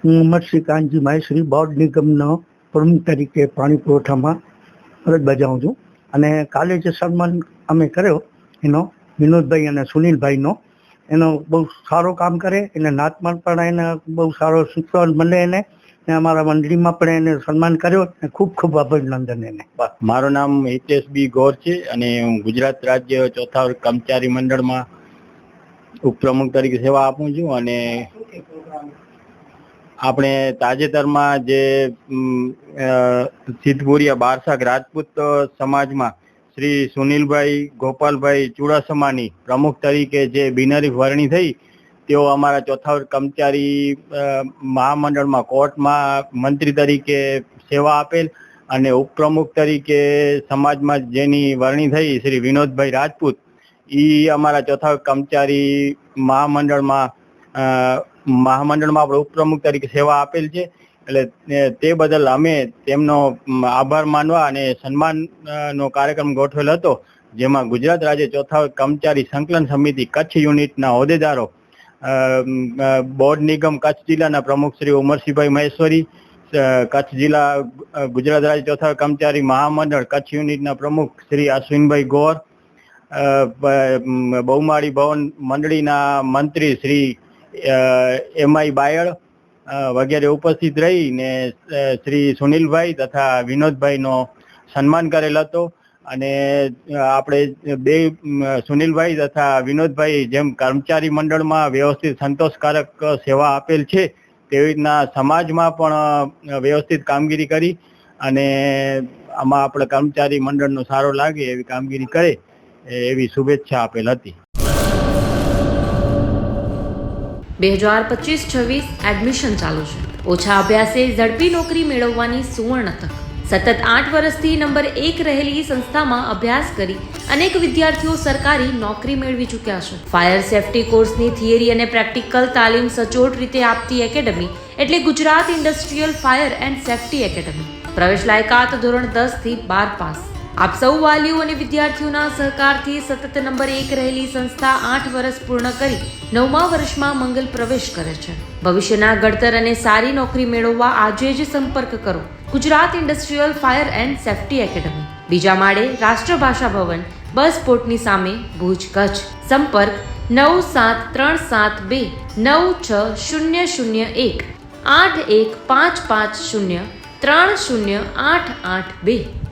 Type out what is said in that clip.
હું અમરસિંહ કાનજી માહેશ્રી બોર્ડ નિગમનો પ્રમુખ તરીકે પાણી પુરવઠામાં ફરજ બજાવું છું. અને કાલે જે સન્માન અમે કર્યો એનો વિનોદભાઈ અને સુનિલભાઈનો, એનો બહુ સારો કામ કરે, એને નાતમાં પણ એને બહુ સારો શીખવા મળે એને, ને અમારા મંડળીમાં પણ એને સન્માન કર્યો. ખૂબ ખૂબ અભિનંદન એને. મારું નામ હિતેશ બી ગોર છે અને હું ગુજરાત રાજ્ય ચોથા વર્ગ કર્મચારી મંડળમાં ઉપપ્રમુખ તરીકે સેવા આપું છું. અને આપણે તાજેતરમાં જે સિદ્ધપુરિયા બારસાગ રાજપૂત સમાજમાં શ્રી સુનિલભાઈ ગોપાલભાઈ ચુડાસમાની પ્રમુખ તરીકે જે બિનહરીફ વરણી થઈ, તેઓ અમારા ચોથા વર્ગ કર્મચારી મહામંડળમાં કોર્ટમાં મંત્રી તરીકે સેવા આપેલ. અને ઉપપ્રમુખ તરીકે સમાજમાં જેની વરણી થઈ શ્રી વિનોદભાઈ રાજપૂત, એ અમારા ચોથા વર્ગ કર્મચારી મહામંડળમાં આપણે ઉપપ્રમુખ તરીકે સેવા આપેલ છે. એટલે તે બદલ અમે તેમનો આભાર માનવા અને સન્માનનો કાર્યક્રમ ગોઠવેલ હતો, જેમાં ગુજરાત રાજ્ય ચોથા વર્ગ કર્મચારી સંકલન સમિતિ કચ્છ યુનિટના હોદ્દેદારો, બોર્ડ નિગમ કચ્છ જિલ્લાના પ્રમુખ શ્રી ઉમરસિંહભાઈ મહેશ્વરી, કચ્છ જિલ્લા ગુજરાત રાજ્ય ચોથા વર્ગ કર્મચારી મહામંડળ કચ્છ યુનિટના પ્રમુખ શ્રી અશ્વિનભાઈ ગોર, બહુમાળી ભવન મંડળીના મંત્રી શ્રી એમઆઈ બાયડ વગેરે ઉપસ્થિત રહીને શ્રી સુનિલભાઈ તથા વિનોદભાઈનો સન્માન કરેલ હતો. અને આપણે બે સુનિલભાઈ તથા વિનોદભાઈ જેમ કર્મચારી મંડળમાં વ્યવસ્થિત સંતોષકારક સેવા આપેલ છે, તેવી રીતના સમાજમાં પણ વ્યવસ્થિત કામગીરી કરી અને આમાં આપણે કર્મચારી મંડળનો સારો લાગે એવી કામગીરી કરે એવી શુભેચ્છા આપેલ હતી. 2025-26 એડમિશન ચાલુ છે. ઓછા અભ્યાસે ઝડપી નોકરી મેળવવાની સુવર્ણ તક. સતત 8 વર્ષથી નંબર 1 રહેલી સંસ્થામાં અભ્યાસ કરી અનેક વિદ્યાર્થીઓ સરકારી નોકરી મેળવી ચૂક્યા છે. ફાયર સેફટી કોર્સની થિયરી અને પ્રેક્ટિકલ તાલીમ સચોટ રીતે આપતી એકેડમી એટલે Gujarat industrial fire and safety academy. પ્રવેશ લાયકાત ધોરણ 10 થી 12 પાસ. આપ સૌ વાલીઓ અને વિદ્યાર્થીઓના સહકારથી સતત નંબર 1 રહેલી સંસ્થા 8 વર્ષ પૂર્ણ કરી 9મા વર્ષમાં મંગલ પ્રવેશ કરે છે. ભવિષ્યના ઘડતર અને સારી નોકરી મેળવવા આજે જ સંપર્ક કરો Gujarat industrial fire and safety academy, બીજા માળે રાષ્ટ્રભાષા ભવન, બસ પોર્ટની સામે, ભુજ, કચ્છ. સંપર્ક 9737296001 8155030882.